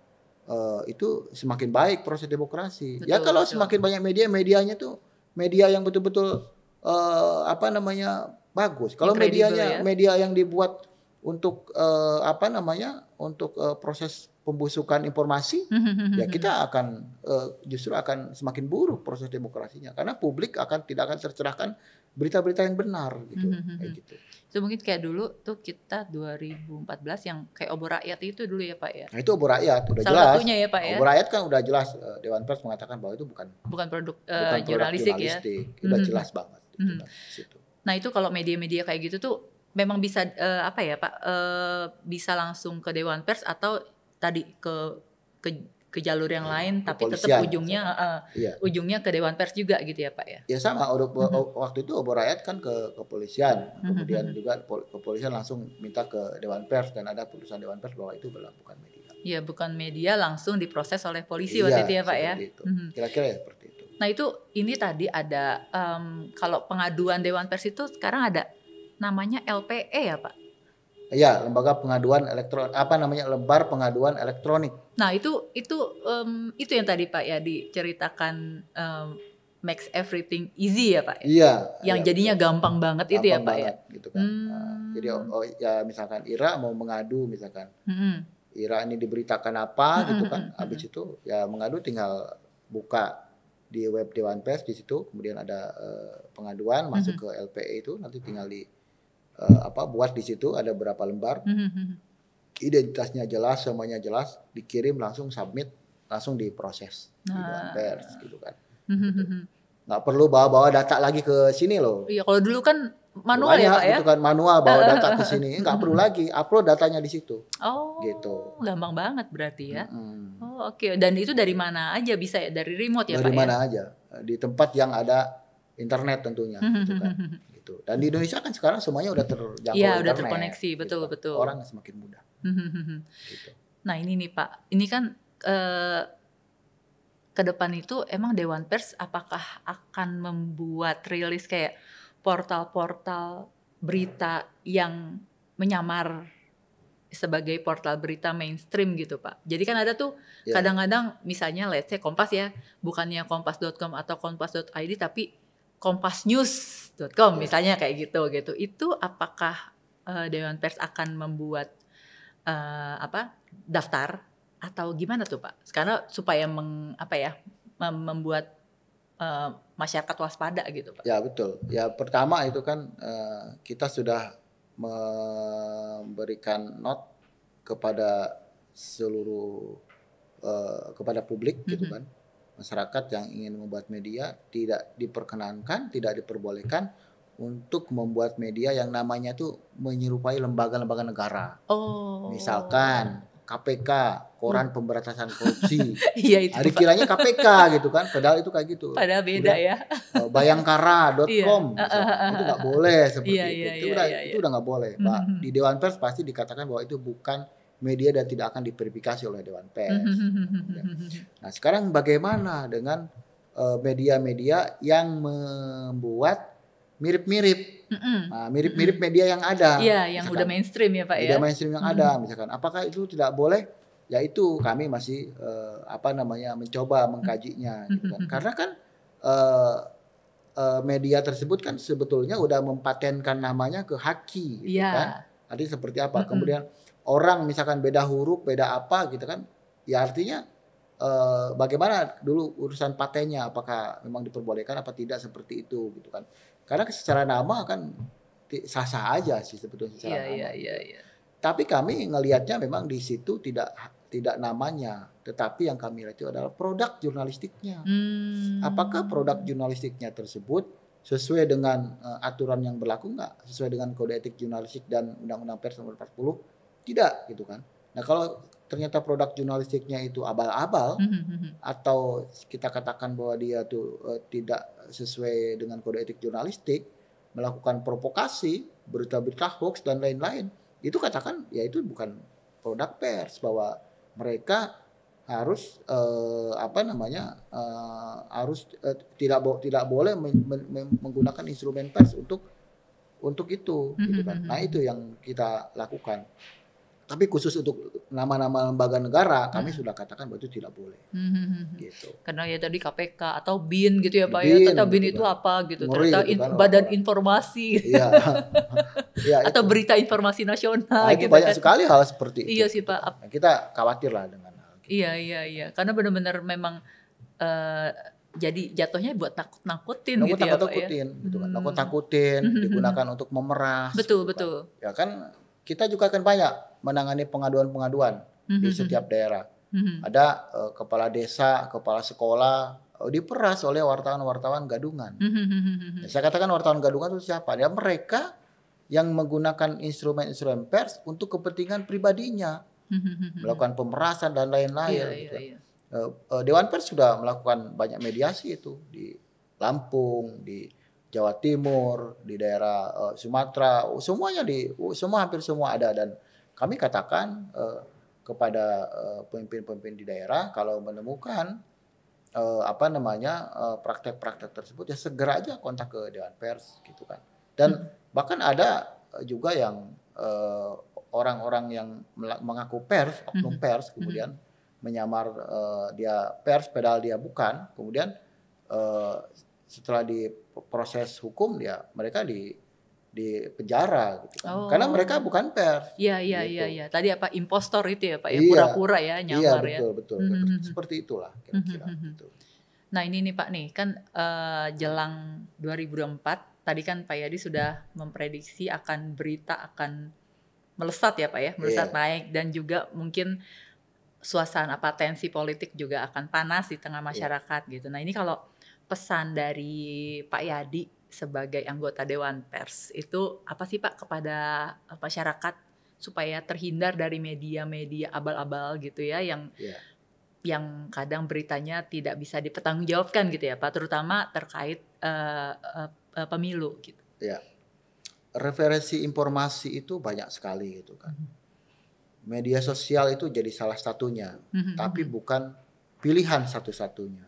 itu semakin baik proses demokrasi. Betul, ya kalau betul. semakin banyak medianya tuh media yang betul-betul bagus. Kalau medianya media yang dibuat untuk untuk proses pembusukan informasi, ya kita akan justru akan semakin buruk proses demokrasinya, karena publik tidak akan tercerahkan berita-berita yang benar gitu. Kayak gitu. So, mungkin kayak dulu tuh kita 2014 yang kayak obor rakyat itu dulu ya Pak ya. Nah, itu obor rakyat udah Salah jelas. Satunya ya Pak ya. Obor rakyat kan udah jelas, Dewan Pers mengatakan bahwa itu bukan produk jurnalistik ya. Udah jelas banget itu situ. Nah, itu kalau media-media kayak gitu tuh memang bisa bisa langsung ke Dewan Pers atau tadi ke jalur yang lain, tapi tetap ujungnya ke Dewan Pers juga gitu ya Pak ya. Ya sama, waktu itu obor rakyat kan ke kepolisian, kemudian juga kepolisian langsung minta ke Dewan Pers, dan ada putusan Dewan Pers bahwa itu bukan media. Iya, bukan media, langsung diproses oleh polisi waktu itu ya Pak ya. Itu. Kira-kira ya seperti itu. Nah itu ini tadi ada kalau pengaduan Dewan Pers itu sekarang ada namanya LPE ya Pak? Iya, lembaga pengaduan lembar pengaduan elektronik. Nah itu yang tadi Pak ya diceritakan makes everything easy ya Pak ya? Iya. Yang jadinya gampang banget itu ya Pak ya? Gitu kan. Jadi ya misalkan Ira mau mengadu misalkan, Ira ini diberitakan apa gitu kan, habis itu ya mengadu tinggal buka di web Dewan Pers di situ, kemudian ada pengaduan masuk ke LPE itu, nanti tinggal buat di situ ada berapa lembar, identitasnya jelas, semuanya jelas, dikirim langsung submit, langsung diproses di Dewan Pers gitu kan. Nggak perlu bawa data lagi ke sini loh. Iya, kalau dulu kan manual ya Pak ya. Gitu kan, manual bawa data ke sini, nggak perlu lagi, upload datanya di situ. Oh, gitu. Gampang banget berarti ya. Oh oke. Dan itu dari mana aja bisa ya, dari remote ya Pak ya? Dari mana aja, di tempat yang ada internet tentunya gitu kan. Gitu. Dan di Indonesia kan sekarang semuanya udah terjangkau internet. Udah terkoneksi, betul. Orang semakin mudah. Gitu. Nah ini nih Pak, ini kan ke depan itu emang Dewan Pers apakah akan membuat rilis kayak portal-portal berita yang menyamar sebagai portal berita mainstream gitu Pak. Jadi kan ada tuh kadang-kadang misalnya let's say Kompas ya, bukannya kompas.com atau kompas.id tapi kompasnews.com misalnya kayak gitu. Itu apakah Dewan Pers akan membuat daftar atau gimana tuh Pak? Karena supaya membuat masyarakat waspada gitu Pak. Ya betul. Ya pertama itu kan kita sudah memberikan note kepada seluruh kepada publik gitu kan. Masyarakat yang ingin membuat media tidak diperkenankan, tidak diperbolehkan untuk membuat media yang namanya tuh menyerupai lembaga-lembaga negara. Misalkan KPK, Koran Pemberantasan Korupsi. Iya itu. Dikiranya KPK gitu kan, padahal itu kayak gitu. Padahal beda ya. Bayangkara.com itu nggak boleh seperti itu. Itu udah nggak boleh, Pak. Di Dewan Pers pasti dikatakan bahwa itu bukan media dan tidak akan diverifikasi oleh Dewan Pers. Nah, sekarang bagaimana dengan media-media yang membuat mirip-mirip, mirip-mirip media yang ada. Iya, yang udah mainstream ya Pak ya. Media mainstream yang ada, misalkan. Apakah itu tidak boleh? Ya itu kami masih mencoba mengkajinya. Gitu kan. Karena kan media tersebut kan sebetulnya udah mempatenkan namanya ke haki, gitu kan. Artinya seperti apa? Kemudian orang misalkan beda huruf, beda apa gitu kan? Ya artinya bagaimana dulu urusan patennya, apakah memang diperbolehkan apa tidak seperti itu gitu kan. Karena secara nama kan sah-sah aja sih sebetulnya secara nama. Iya. Tapi kami ngelihatnya memang di situ tidak namanya, tetapi yang kami lihat itu adalah produk jurnalistiknya. Apakah produk jurnalistiknya tersebut sesuai dengan aturan yang berlaku nggak? Sesuai dengan kode etik jurnalistik dan Undang-Undang Pers nomor 40? Tidak gitu kan. Nah kalau ternyata produk jurnalistiknya itu abal-abal atau kita katakan bahwa dia tuh tidak sesuai dengan kode etik jurnalistik, melakukan provokasi, berita-berita hoax dan lain-lain, itu katakan ya itu bukan produk pers, bahwa mereka harus tidak boleh menggunakan instrumen pers untuk itu gitu kan. Nah itu yang kita lakukan. Tapi khusus untuk nama-nama lembaga negara kami sudah katakan bahwa itu tidak boleh. Gitu. Karena ya tadi KPK atau BIN gitu ya Pak BIN, ya. Ternyata BIN gitu itu kan. apa gitu. Ngeri Ternyata gitu kan, badan informasi. Iya. Ya, atau itu. berita informasi nasional Nah, itu gitu banyak kan. sekali hal seperti itu. Iya sih gitu Pak. kan. Nah, kita khawatir lah dengan hal gitu. Iya. Karena benar-benar memang jadi jatuhnya buat nakut-nakutin gitu ya Pak ya. Gitu kan. Nakut-nakutin, digunakan untuk memeras. Betul. Kan. Ya kan kita juga akan banyak menangani pengaduan-pengaduan di setiap daerah. Ada kepala desa, kepala sekolah diperas oleh wartawan-wartawan gadungan. Ya, saya katakan wartawan gadungan itu siapa? Ya mereka yang menggunakan instrumen-instrumen pers untuk kepentingan pribadinya, melakukan pemerasan dan lain-lain. Iya. Dewan Pers sudah melakukan banyak mediasi itu di Lampung, di Jawa Timur, di daerah Sumatera, hampir semua ada, dan kami katakan kepada pemimpin-pemimpin di daerah kalau menemukan praktek-praktek tersebut ya segera aja kontak ke Dewan Pers gitu kan. Dan bahkan ada juga yang orang-orang yang mengaku pers, oknum pers, kemudian menyamar dia pers padahal dia bukan, kemudian setelah diproses hukum mereka di penjara gitu kan. Karena mereka bukan pers. Iya. Tadi apa impostor itu ya Pak ya, pura-pura ya nyamar ya. Iya, betul. Seperti itulah kira-kira gitu. Nah, ini nih Pak nih kan jelang 2024 tadi kan Pak Yadi sudah memprediksi berita akan melesat ya Pak ya, melesat naik, dan juga mungkin suasana tensi politik juga akan panas di tengah masyarakat gitu. Nah, ini kalau pesan dari Pak Yadi sebagai anggota Dewan Pers itu apa sih Pak kepada masyarakat supaya terhindar dari media-media abal-abal gitu ya yang kadang beritanya tidak bisa dipertanggungjawabkan gitu ya Pak, terutama terkait pemilu gitu. Ya. Referensi informasi itu banyak sekali gitu kan. Media sosial itu jadi salah satunya, tapi bukan pilihan satu-satunya.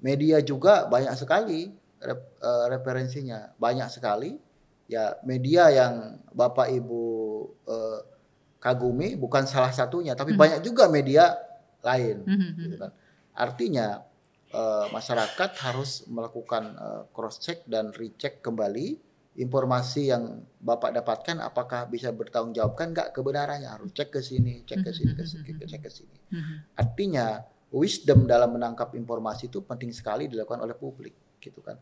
Media juga banyak sekali referensinya, banyak sekali. Ya, media yang Bapak Ibu kagumi bukan salah satunya, tapi banyak juga media lain. Gitu kan. Artinya masyarakat harus melakukan cross check dan recheck kembali informasi yang Bapak dapatkan, apakah bisa bertanggung jawabkan nggak kebenarannya, harus cek ke sini, cek ke sini. Artinya wisdom dalam menangkap informasi itu penting sekali dilakukan oleh publik gitu kan.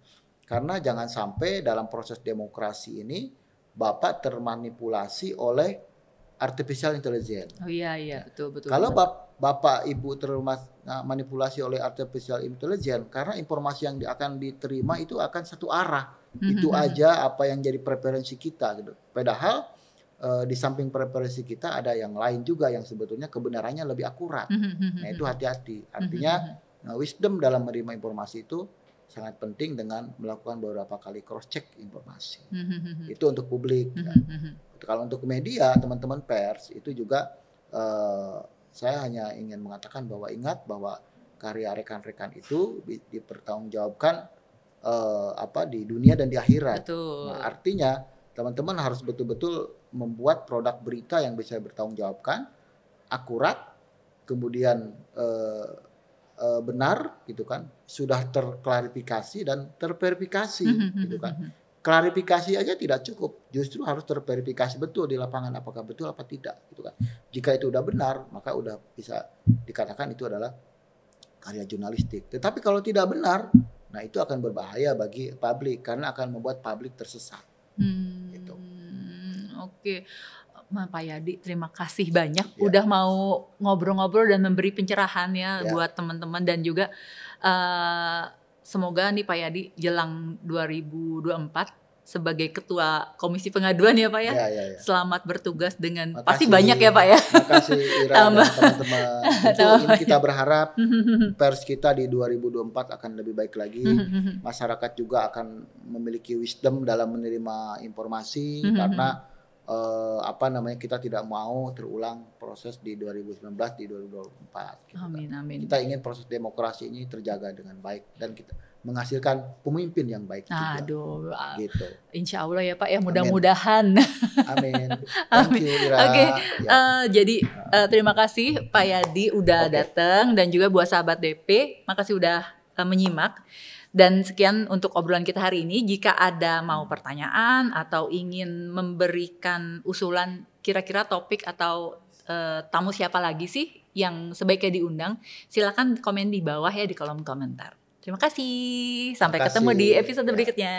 Karena jangan sampai dalam proses demokrasi ini Bapak termanipulasi oleh artificial intelligence. Oh iya, betul. Kalau Bapak Ibu termanipulasi oleh artificial intelligence, karena informasi yang akan diterima itu akan satu arah. Itu aja apa yang jadi preferensi kita gitu. Padahal di samping preferensi kita ada yang lain juga yang sebetulnya kebenarannya lebih akurat. Nah, itu hati-hati. Artinya wisdom dalam menerima informasi itu sangat penting dengan melakukan beberapa kali cross check informasi. Itu untuk publik. Ya. Kalau untuk media, teman-teman pers itu juga saya hanya ingin mengatakan bahwa ingat bahwa karya rekan-rekan itu dipertanggungjawabkan di dunia dan di akhirat. Betul. Nah, artinya teman-teman harus betul-betul membuat produk berita yang bisa bertanggungjawabkan, akurat, kemudian benar gitu kan, sudah terklarifikasi dan terverifikasi gitu kan. Klarifikasi aja tidak cukup, justru harus terverifikasi betul di lapangan apakah betul apa tidak gitu kan. Jika itu udah benar, maka udah bisa dikatakan itu adalah karya jurnalistik. Tetapi kalau tidak benar, nah itu akan berbahaya bagi publik karena akan membuat publik tersesat. Gitu. Oke. Pak Yadi, terima kasih banyak udah mau ngobrol-ngobrol dan memberi pencerahan buat teman-teman, dan juga semoga nih Pak Yadi jelang 2024 sebagai ketua komisi pengaduan ya Pak ya. Selamat bertugas dengan pasti banyak ya Pak ya. Terima kasih Ira dan teman-teman. Ini kita berharap pers kita di 2024 akan lebih baik lagi. Masyarakat juga akan memiliki wisdom dalam menerima informasi karena kita tidak mau terulang proses di 2019 di 2024 gitu Amin, kan. amin. Kita ingin proses demokrasi ini terjaga dengan baik dan kita menghasilkan pemimpin yang baik juga. Aduh, Gitu. insya Allah ya Pak ya, Amin. mudah-mudahan. Amin. Amin. Thank you Ira. Oke, Ya. jadi terima kasih Pak Yadi udah datang, dan juga buat sahabat DP, makasih udah menyimak. Dan sekian untuk obrolan kita hari ini. Jika ada mau pertanyaan atau ingin memberikan usulan kira-kira topik atau tamu siapa lagi sih yang sebaiknya diundang, silakan komen di bawah ya di kolom komentar. Terima kasih. Sampai ketemu di episode berikutnya.